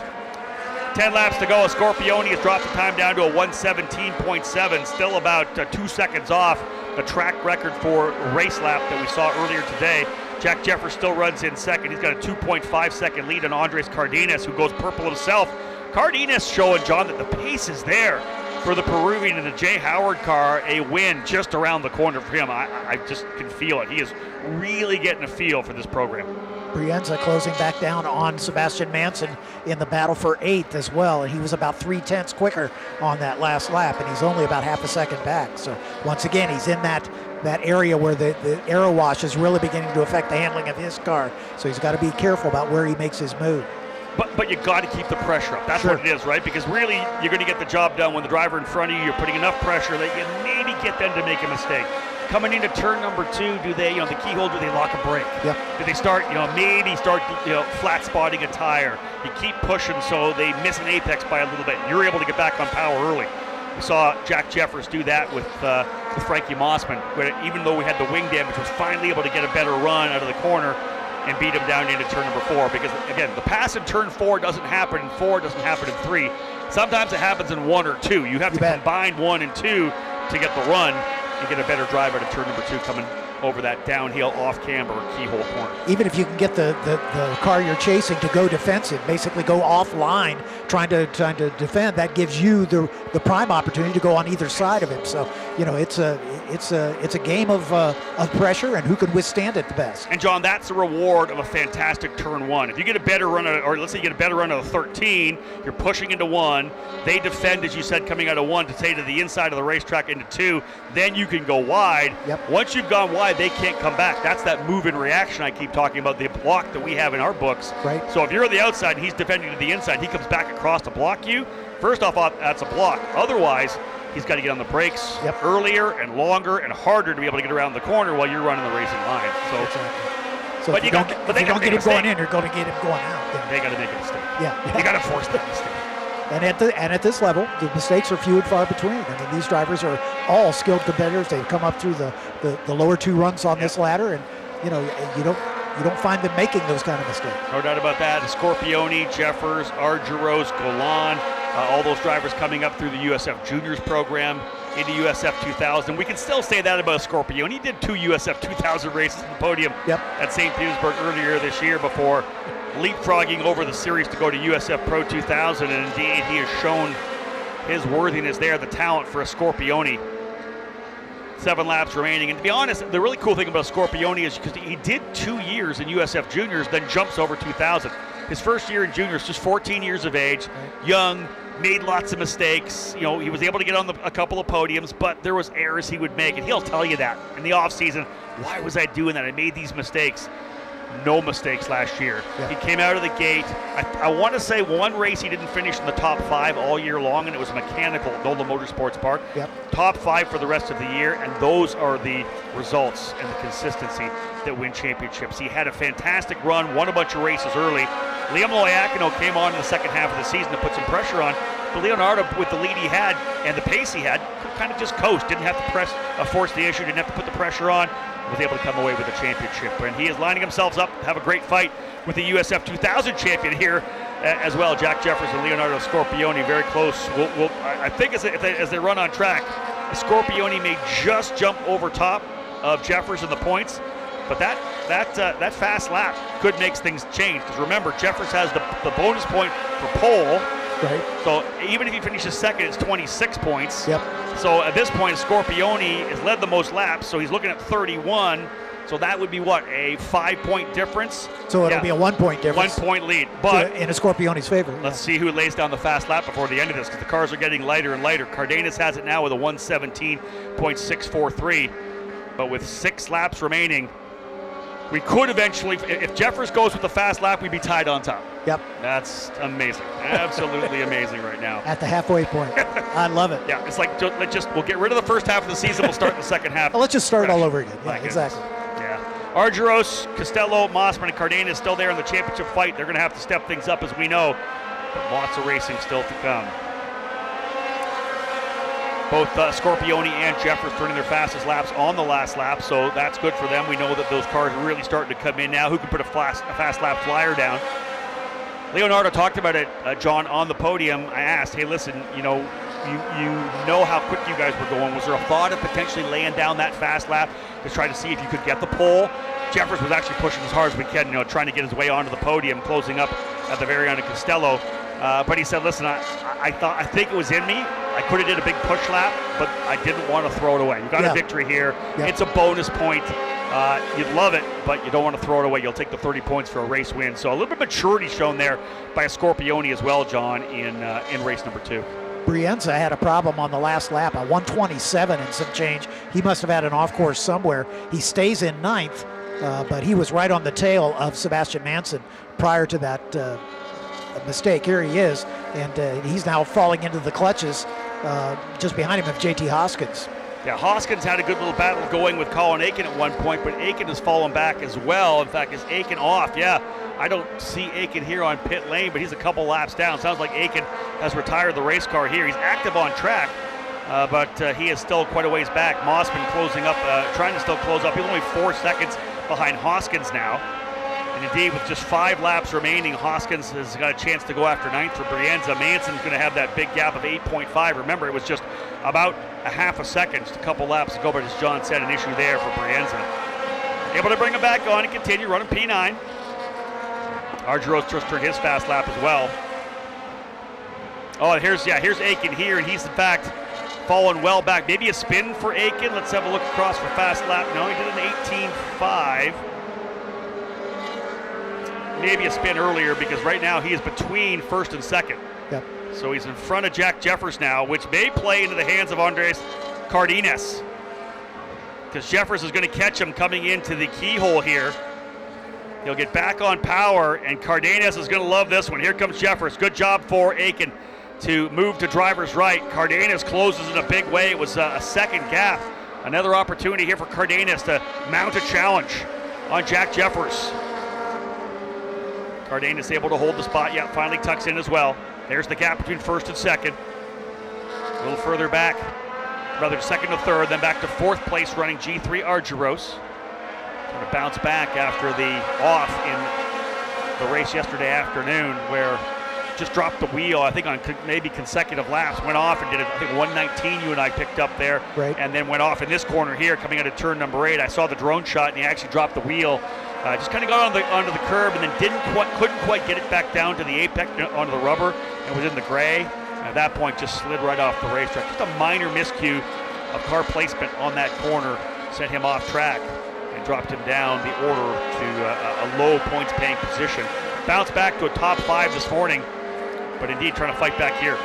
10 laps to go. Scorpioni has dropped the time down to a 1:17.7, still about 2 seconds off the track record for race lap that we saw earlier today. Jack Jeffers still runs in second. He's got a 2.5 second lead on Andres Cardenas, who goes purple himself. Cardenas showing, John, that the pace is there for the Peruvian in the Jay Howard car. A win just around the corner for him. I just can feel it. He is really getting a feel for this program. Brienza closing back down on Sebastian Manson in the battle for 8th as well, and he was about 3/10 quicker on that last lap, and he's only about half a second back. So once again, he's in that area where the aero wash is really beginning to affect the handling of his car. So he's got to be careful about where he makes his move. But you got to keep the pressure up. That's what it is, right? Because really, you're going to get the job done when the driver in front of you, you're putting enough pressure that you maybe get them to make a mistake. Coming into turn number 2, do they, the keyhole, do they lock a brake? Yep. Do they start, maybe start, flat spotting a tire? You keep pushing so they miss an apex by a little bit. You're able to get back on power early. We saw Jack Jeffers do that with Frankie Mossman, where even though we had the wing damage, was finally able to get a better run out of the corner and beat him down into turn number 4. Because again, the pass in turn 4 doesn't happen in 4, doesn't happen in 3. Sometimes it happens in 1 or 2. You have to combine 1 and 2 to get the run and get a better drive out of turn number 2 coming over that downhill off-camber keyhole corner. Even if you can get the car you're chasing to go defensive, basically go offline, trying to defend, that gives you the prime opportunity to go on either side of him. So, it's a game of pressure and who can withstand it the best. And John, that's the reward of a fantastic turn one. If you get a better run, or let's say you get a better run of 13, you're pushing into one. They defend, as you said, coming out of one to say to the inside of the racetrack into two. Then you can go wide. Yep. Once you've gone wide, they can't come back. That's that move in reaction I keep talking about, the block that we have in our books. Right. So if you're on the outside and he's defending to the inside, he comes back across to block you. First off, that's a block. Otherwise, he's got to get on the brakes earlier and longer and harder to be able to get around the corner while you're running the racing line. So, so but if you don't get him going in, you're going to get him going out. Yeah. They got to make a mistake. Yeah. You got to force that mistake. And at this level, the mistakes are few and far between. I mean, these drivers are all skilled competitors. They've come up through the lower two rungs on this ladder, and you don't find them making those kind of mistakes. No doubt about that. Scorpioni, Jeffers, Argyros, Golan, all those drivers coming up through the USF Juniors program into USF 2000. We can still say that about Scorpioni. He did 2 USF 2000 races in the podium at St. Petersburg earlier this year before leapfrogging over the series to go to USF Pro 2000, and indeed he has shown his worthiness there, the talent for a Scorpioni. 7 laps remaining, and to be honest, the really cool thing about Scorpioni is because he did 2 years in USF Juniors, then jumps over 2000. His first year in juniors, just 14 years of age, young, made lots of mistakes. You know, he was able to get on a couple of podiums, but there was errors he would make, and he'll tell you that in the off season. Why was I doing that? I made these mistakes. No mistakes last year. He came out of the gate. I want to say one race he didn't finish in the top 5 all year long, and it was mechanical at NOLA Motorsports Park. Top 5 for the rest of the year, and those are the results and the consistency that win championships. He had a fantastic run, won a bunch of races early. Liam Loiacono came on in the second half of the season to put some pressure on, but Leonardo, with the lead he had and the pace he had, could kind of just coast. Didn't have to force the issue, didn't have to put the pressure on. Was able to come away with a championship, and he is lining himself up to have a great fight with the USF 2000 champion here as well. Jack Jeffers and Leonardo Scorpioni very close. I think as they run on track, Scorpioni may just jump over top of Jeffers in the points, but that fast lap could make things change, because remember, Jeffers has the bonus point for pole. Right. So even if he finishes second, it's 26 points. So at this point, Scorpioni has led the most laps, so he's looking at 31. So that would be what, a 5-point difference? So it'll be a 1-point difference. 1-point lead, but in a Scorpioni's favor. Let's see who lays down the fast lap before the end of this, because the cars are getting lighter and lighter. Cardenas has it now with a 1:17.643, but with 6 laps remaining, we could eventually, if Jeffers goes with the fast lap, we'd be tied on top. That's amazing. Absolutely amazing right now. At the halfway point. I love it. Yeah, it's like, we'll get rid of the first half of the season, we'll start the second half. Well, let's just start all over again. Yeah, exactly. Yeah. Argyros, Costello, Mossman, and Cardenas still there in the championship fight. They're going to have to step things up, as we know, but lots of racing still to come. Both Scorpioni and Jeffers turning their fastest laps on the last lap, so that's good for them. We know that those cars are really starting to come in now. Who can put a fast lap flyer down? Leonardo talked about it, John, on the podium. I asked, hey, listen, you know how quick you guys were going. Was there a thought of potentially laying down that fast lap to try to see if you could get the pole? Jeffers was actually pushing as hard as we can, trying to get his way onto the podium, closing up at the very end of Costello. But he said, listen, I think it was in me. I could have did a big push lap, but I didn't want to throw it away. You got a victory here. It's a bonus point. You'd love it, but you don't want to throw it away. You'll take the 30 points for a race win. So a little bit of maturity shown there by a Scorpioni as well, John, in race number 2. Brienza had a problem on the last lap, a 1:27 and some change. He must have had an off course somewhere. He stays in 9th, but he was right on the tail of Sebastian Manson prior to that mistake. Here he is, and he's now falling into the clutches just behind him of JT Hoskins. Yeah, Hoskins had a good little battle going with Colin Aiken at one point, but Aiken has fallen back as well. In fact, is Aiken off? Yeah, I don't see Aiken here on pit lane, but he's a couple laps down. Sounds like Aiken has retired the race car here. He's active on track, but he is still quite a ways back. Mossman closing up, trying to still close up. He's only 4 seconds behind Hoskins now. And indeed, with just 5 laps remaining, Hoskins has got a chance to go after 9th for Brienza. Manson's going to have that big gap of 8.5. Remember, it was just about a half a second, just a couple laps ago, but as John said, an issue there for Brienza. Able to bring him back on and continue running P9. Argyros just turned his fast lap as well. Oh, here's Aiken here, and he's in fact fallen well back. Maybe a spin for Aiken. Let's have a look across for fast lap. No, he did an 18.5. Maybe a spin earlier because right now he is between first and second. Yep. So he's in front of Jack Jeffers now, which may play into the hands of Andres Cardenas, because Jeffers is going to catch him coming into the keyhole here. He'll get back on power, and Cardenas is going to love this one. Here comes Jeffers. Good job for Aiken to move to driver's right. Cardenas closes in a big way. It was a second gap. Another opportunity here for Cardenas to mount a challenge on Jack Jeffers. Cardenas able to hold the spot. Yeah, finally tucks in as well. There's the gap between first and second. A little further back, rather second to third, then back to fourth place running G3 Argyros. Trying to bounce back after the off in the race yesterday afternoon, where just dropped the wheel, I think on maybe consecutive laps, went off and did, I think 119 you and I picked up there, right. And then went off in this corner here coming out of turn number 8. I saw the drone shot and he actually dropped the wheel. Just kind of got onto the curb and then couldn't quite get it back down to the apex, onto the rubber, and was in the gray. And at that point, just slid right off the racetrack. Just a minor miscue of car placement on that corner sent him off track and dropped him down the order to a low points paying position. Bounced back to a top 5 this morning, but indeed trying to fight back here.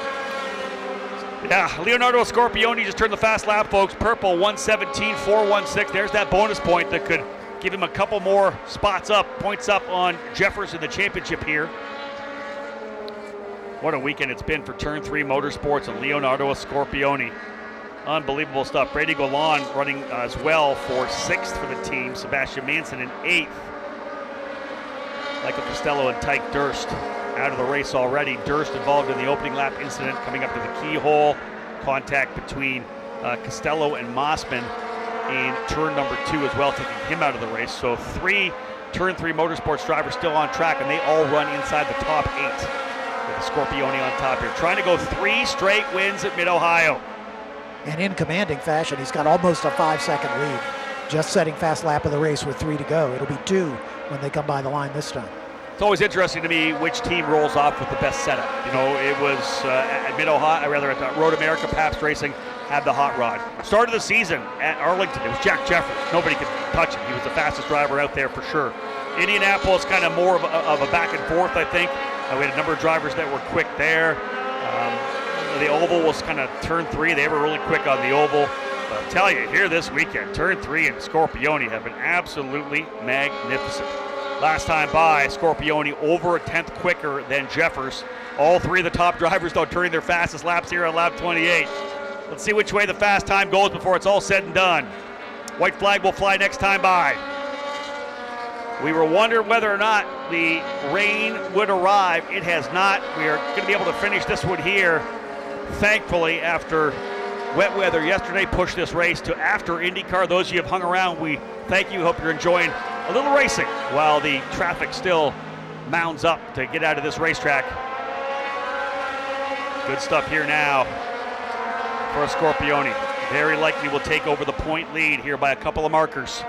Yeah, Leonardo Scorpioni just turned the fast lap, folks. Purple 117.416. There's that bonus point that could give him a couple more points up on Jeffers in the championship here. What a weekend it's been for Turn 3 Motorsports and Leonardo Scorpioni. Unbelievable stuff. Brady Golan running as well for 6th for the team. Sebastian Manson in 8th. Michael Costello and Tyke Durst out of the race already. Durst involved in the opening lap incident coming up to the keyhole. Contact between Costello and Mossman in turn number 2 as well, taking him out of the race. So 3 Turn 3 Motorsports drivers still on track, and they all run inside the top 8 with Scorpioni on top here. Trying to go 3 straight wins at Mid-Ohio. And in commanding fashion, he's got almost a 5-second lead. Just setting fast lap of the race with 3 to go. It'll be 2 when they come by the line this time. It's always interesting to me which team rolls off with the best setup. You know, it was at Mid-Ohio, rather at Road America, Pabst Racing had the hot rod. Start of the season at Arlington, it was Jack Jeffers. Nobody could touch him. He was the fastest driver out there for sure. Indianapolis, kind of more of a back and forth, I think. We had a number of drivers that were quick there. The oval was kind of turn 3. They were really quick on the oval. But I'll tell you, here this weekend, turn 3 and Scorpioni have been absolutely magnificent. Last time by, Scorpioni over a 10th quicker than Jeffers. All 3 of the top drivers, though, turning their fastest laps here on lap 28. Let's see which way the fast time goes before it's all said and done. White flag will fly next time by. We were wondering whether or not the rain would arrive. It has not. We are going to be able to finish this one here. Thankfully, after wet weather yesterday, pushed this race to after IndyCar. Those of you who have hung around, we thank you. Hope you're enjoying a little racing while the traffic still mounds up to get out of this racetrack. Good stuff here now for Scorpioni. Very likely will take over the point lead here by a couple of markers.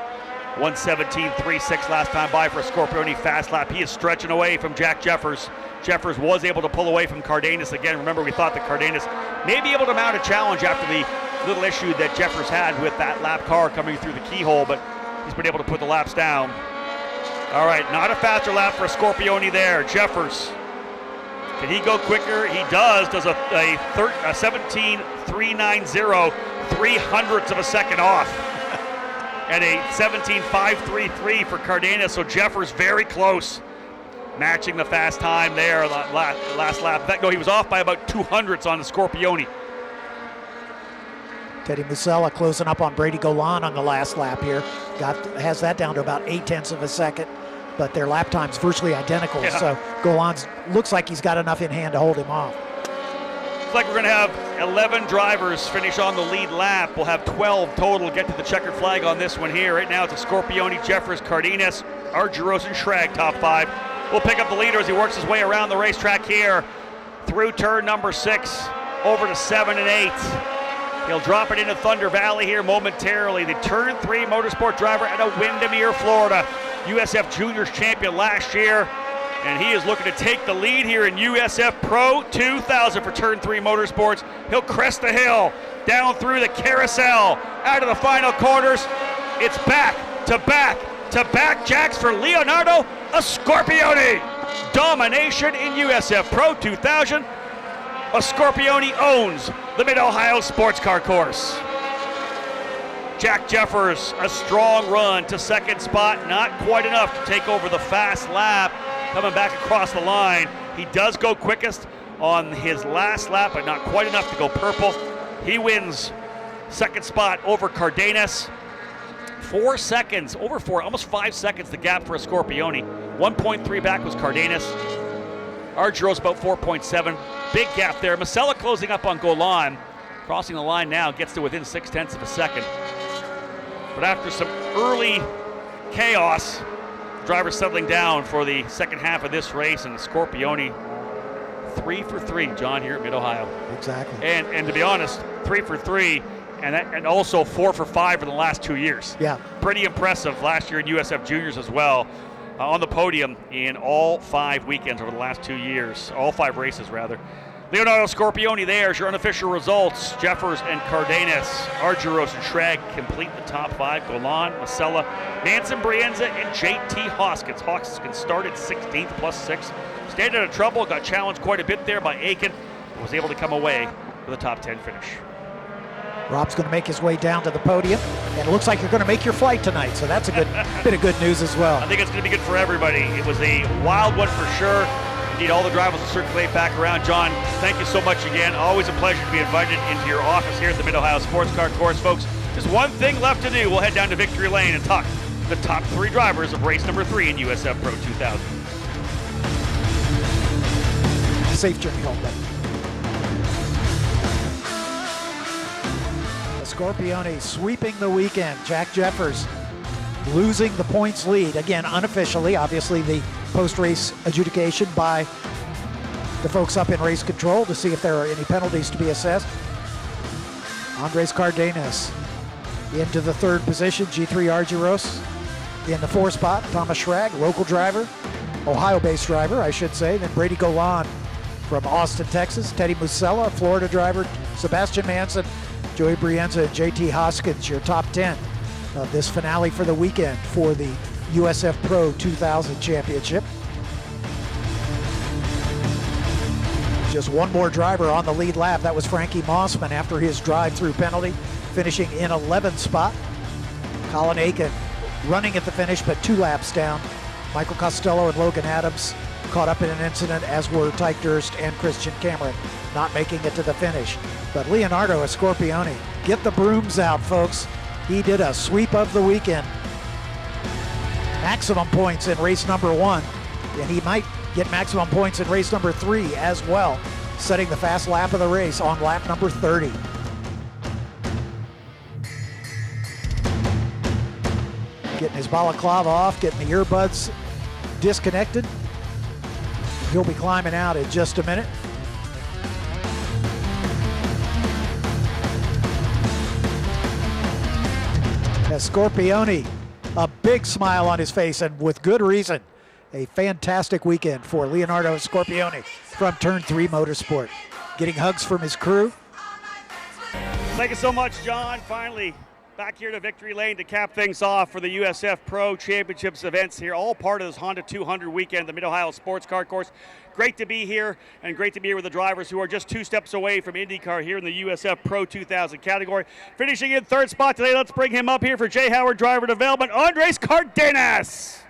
117.36 last time by for Scorpioni fast lap. He is stretching away from Jack Jeffers. Jeffers was able to pull away from Cardenas again. Remember, we thought that Cardenas may be able to mount a challenge after the little issue that Jeffers had with that lap car coming through the keyhole, but he's been able to put the laps down. All right, not a faster lap for Scorpioni there. Jeffers, can he go quicker? He does a 17.390, 3/100ths of a second off. And a 17.533 for Cardenas, so Jeffers very close, matching the fast time there last lap. In fact, no, he was off by about 200ths on the Scorpioni. Teddy Musella closing up on Brady Golan on the last lap here. Has that down to about 0.8 of a second, but their lap time's virtually identical. Yeah. So Golan looks like he's got enough in hand to hold him off. Looks like we're going to have 11 drivers finish on the lead lap. We'll have 12 total get to the checkered flag on this one here. Right now it's a Scorpioni, Jeffers, Cardenas, Argyros, and Schrag top 5. We'll pick up the leader as he works his way around the racetrack here through turn number 6 over to 7 and 8. He'll drop it into Thunder Valley here momentarily. The turn 3 motorsport driver out of Windermere, Florida. USF Juniors champion last year. And he is looking to take the lead here in USF Pro 2000 for Turn 3 Motorsports. He'll crest the hill, down through the carousel, out of the final corners. It's back to back to back jacks for Leonardo Scorpioni. Domination in USF Pro 2000. Scorpioni owns the Mid-Ohio Sports Car Course. Jack Jeffers, a strong run to second spot, not quite enough to take over the fast lap. Coming back across the line, he does go quickest on his last lap, but not quite enough to go purple. He wins second spot over Cardenas. 4 seconds, over 4, almost 5 seconds the gap for Scorpioni. 1.3 back was Cardenas. Argyros about 4.7. Big gap there. Masella closing up on Golan. Crossing the line now, gets to within 0.6 of a second. But after some early chaos, the driver's settling down for the second half of this race, and Scorpioni 3 for 3, John, here at Mid-Ohio. Exactly. And to be honest, 3 for 3, and also 4 for 5 in the last 2 years. Yeah. Pretty impressive last year in USF Juniors as well. On the podium in all 5 weekends over the last 2 years, all 5 races rather. Leonardo Scorpioni, there's your unofficial results. Jeffers and Cardenas, Argyros and Schrag complete the top 5. Golan, Masella, Manson Brienza, and JT Hoskins. Hoskins started 16th plus 6. Stayed out of trouble, got challenged quite a bit there by Aiken, but was able to come away with a top 10 finish. Rob's going to make his way down to the podium, and it looks like you're going to make your flight tonight, so that's a good bit of good news as well. I think it's going to be good for everybody. It was a wild one for sure. Indeed, all the drivers will circulate back around. John, thank you so much again. Always a pleasure to be invited into your office here at the Mid-Ohio Sports Car Course. Folks, just one thing left to do. We'll head down to Victory Lane and talk to the top 3 drivers of race number 3 in USF Pro 2000. Safe journey home, buddy. Scorpioni sweeping the weekend. Jack Jeffers losing the points lead. Again, unofficially, obviously the post-race adjudication by the folks up in race control to see if there are any penalties to be assessed. Andres Cardenas into the 3rd position. G3 Argyros in the 4th spot. Thomas Schrag, local driver, Ohio-based driver, I should say. Then Brady Golan from Austin, Texas. Teddy Musella, Florida driver. Sebastian Manson, Joey Brienza, and JT Hoskins, your top 10 of this finale for the weekend for the USF Pro 2000 Championship. Just one more driver on the lead lap. That was Frankie Mossman after his drive-through penalty, finishing in 11th spot. Colin Aiken running at the finish, but 2 laps down. Michael Costello and Logan Adams caught up in an incident, as were Tyke Durst and Christian Cameron, not making it to the finish. But Leonardo Scorpioni, get the brooms out, folks. He did a sweep of the weekend. Maximum points in race number 1, and he might get maximum points in race number 3 as well, setting the fast lap of the race on lap number 30. Getting his balaclava off, getting the earbuds disconnected. He'll be climbing out in just a minute. As Scorpioni, a big smile on his face, and with good reason. A fantastic weekend for Leonardo Scorpioni from Turn 3 Motorsport. Getting hugs from his crew. Thank you so much, John. Finally back here to Victory Lane to cap things off for the USF Pro Championships events here, all part of this Honda 200 weekend, the Mid-Ohio Sports Car Course. Great to be here, and great to be here with the drivers who are just 2 steps away from IndyCar here in the USF Pro 2000 category. Finishing in 3rd spot today, let's bring him up here for Jay Howard Driver Development, Andres Cardenas.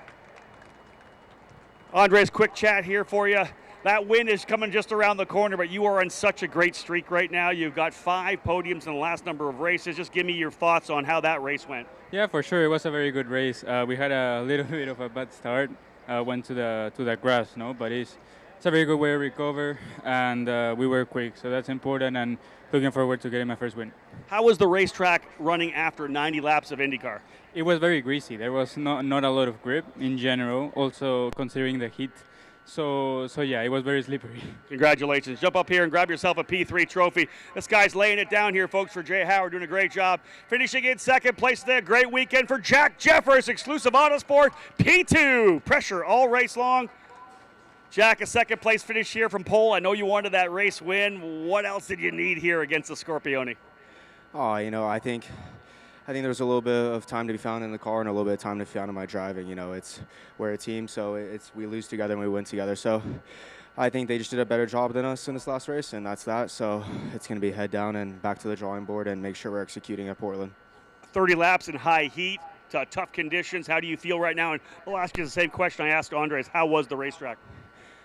Andres, quick chat here for you. That win is coming just around the corner, but you are on such a great streak right now. You've got 5 podiums in the last number of races. Just give me your thoughts on how that race went. Yeah, for sure. It was a very good race. We had a little bit of a bad start. Went to the grass, but it's a very good way to recover, and we were quick, so that's important, and looking forward to getting my first win. How was the racetrack running after 90 laps of IndyCar? It was very greasy. There was not a lot of grip in general, also considering the heat. So yeah, it was very slippery. Congratulations. Jump up here and grab yourself a P3 trophy. This guy's laying it down here, folks, for Jay Howard, doing a great job. Finishing in 2nd place today, a great weekend for Jack Jeffers, Exclusive Autosport, P2. Pressure all race long. Jack, a second place finish here from pole. I know you wanted that race win. What else did you need here against the Scorpione? Oh, I think there's a little bit of time to be found in the car and a little bit of time to be found in my driving. We're a team, so we lose together and we win together. So I think they just did a better job than us in this last race, and that's that. So it's going to be head down and back to the drawing board and make sure we're executing at Portland. 30 laps in high heat, tough conditions. How do you feel right now? And I'll ask you the same question I asked Andres. How was the racetrack?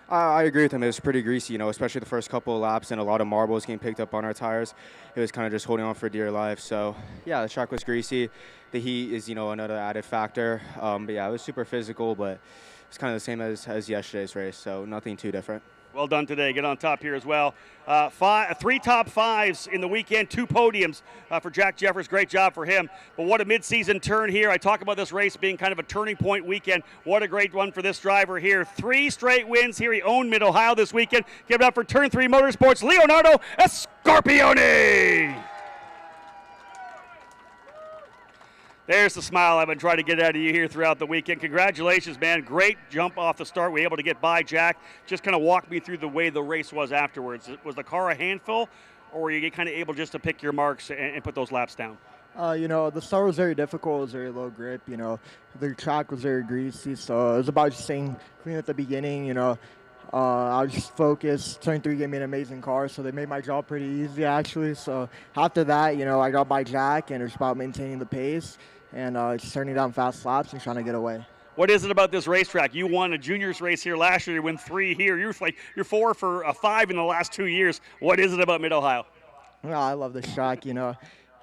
I agree with him. It was pretty greasy, especially the first couple of laps, and a lot of marbles getting picked up on our tires. It was kind of just holding on for dear life. So, yeah, the track was greasy. The heat is, another added factor. But, yeah, it was super physical, but it's kind of the same as yesterday's race, so nothing too different. Well done today. Get on top here as well. 3 top 5s in the weekend, 2 podiums for Jack Jeffers. Great job for him. But what a midseason turn here. I talk about this race being kind of a turning point weekend. What a great one for this driver here. 3 straight wins here. He owned Mid-Ohio this weekend. Give it up for Turn 3 Motorsports, Leonardo Scorpione. There's the smile I've been trying to get out of you here throughout the weekend. Congratulations, man. Great jump off the start. We were able to get by Jack. Just kind of walk me through the way the race was afterwards. Was the car a handful, or were you kind of able just to pick your marks and put those laps down? The start was very difficult. It was very low grip. The track was very greasy, so it was about just staying clean at the beginning. I was just focused. Turn 3 gave me an amazing car, so they made my job pretty easy, actually. So after that, I got by Jack, and it was about maintaining the pace and just turning down fast laps and trying to get away. What is it about this racetrack? You won a juniors race here last year. You win 3 here. You're 4 for 5 in the last 2 years. What is it about Mid-Ohio? I love this track.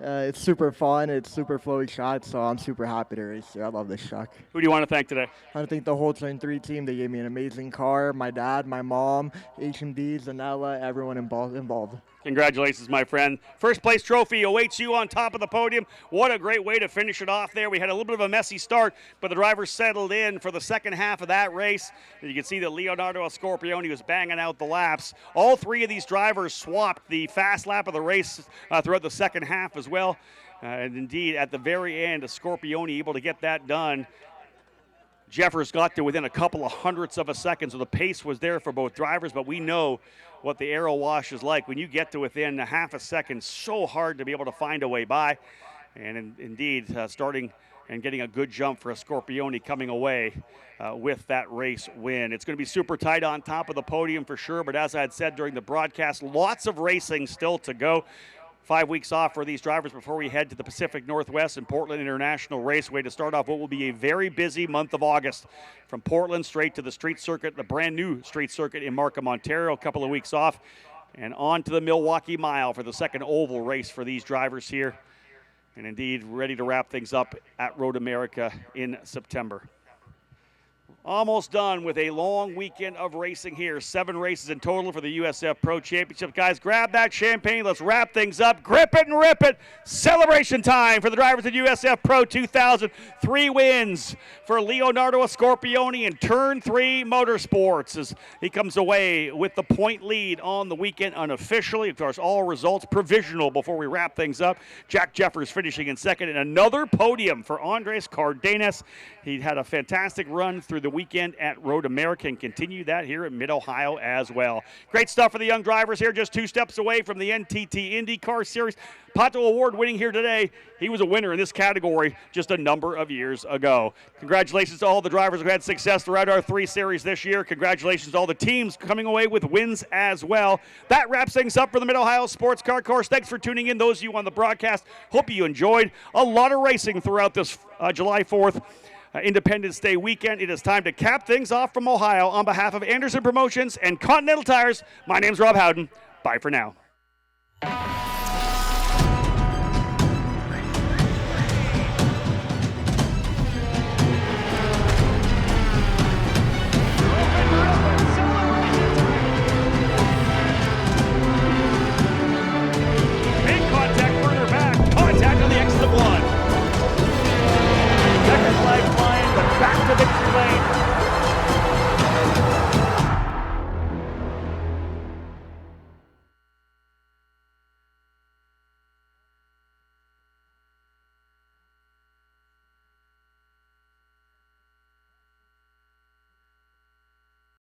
It's super fun. It's super flowy shot, so I'm super happy to race here. I love this track. Who do you want to thank today? I want to thank the whole Turn 3 team. They gave me an amazing car. My dad, my mom, HMD, Zanella, everyone involved. Congratulations, my friend. First place trophy awaits you on top of the podium. What a great way to finish it off there. We had a little bit of a messy start, but the drivers settled in for the second half of that race. And you can see that Leonardo Scorpione was banging out the laps. All 3 of these drivers swapped the fast lap of the race throughout the second half as well. And indeed, at the very end, Scorpione able to get that done. Jeffers got to within a couple of hundredths of a second, so the pace was there for both drivers, but we know what the aero wash is like. When you get to within a half a second, so hard to be able to find a way by. And indeed, starting and getting a good jump for a Scorpione coming away with that race win. It's going to be super tight on top of the podium for sure, but as I had said during the broadcast, lots of racing still to go. 5 weeks off for these drivers before we head to the Pacific Northwest and Portland International Raceway to start off what will be a very busy month of August. From Portland straight to the street circuit, the brand new street circuit in Markham, Ontario, a couple of weeks off, and on to the Milwaukee Mile for the second oval race for these drivers here. And indeed, ready to wrap things up at Road America in September. Almost done with a long weekend of racing here. 7 races in total for the USF Pro Championships. Guys, grab that champagne. Let's wrap things up. Grip it and rip it. Celebration time for the drivers at USF Pro 2000. 3 wins for Leonardo Scorpione in Turn 3 Motorsports as he comes away with the point lead on the weekend unofficially. Of course, all results provisional before we wrap things up. Jack Jeffers finishing in second, and another podium for Andres Cardenas. He had a fantastic run through the weekend at Road America and continue that here at Mid-Ohio as well. Great stuff for the young drivers here, just 2 steps away from the NTT IndyCar Series. Pato Award winning here today. He was a winner in this category just a number of years ago. Congratulations to all the drivers who had success throughout our 3 series this year. Congratulations to all the teams coming away with wins as well. That wraps things up for the Mid-Ohio Sports Car Course. Thanks for tuning in, those of you on the broadcast. Hope you enjoyed a lot of racing throughout this July 4th. Independence Day weekend. It is time to cap things off from Ohio. On behalf of Anderson Promotions and Continental Tires, my name's Rob Howden. Bye for now.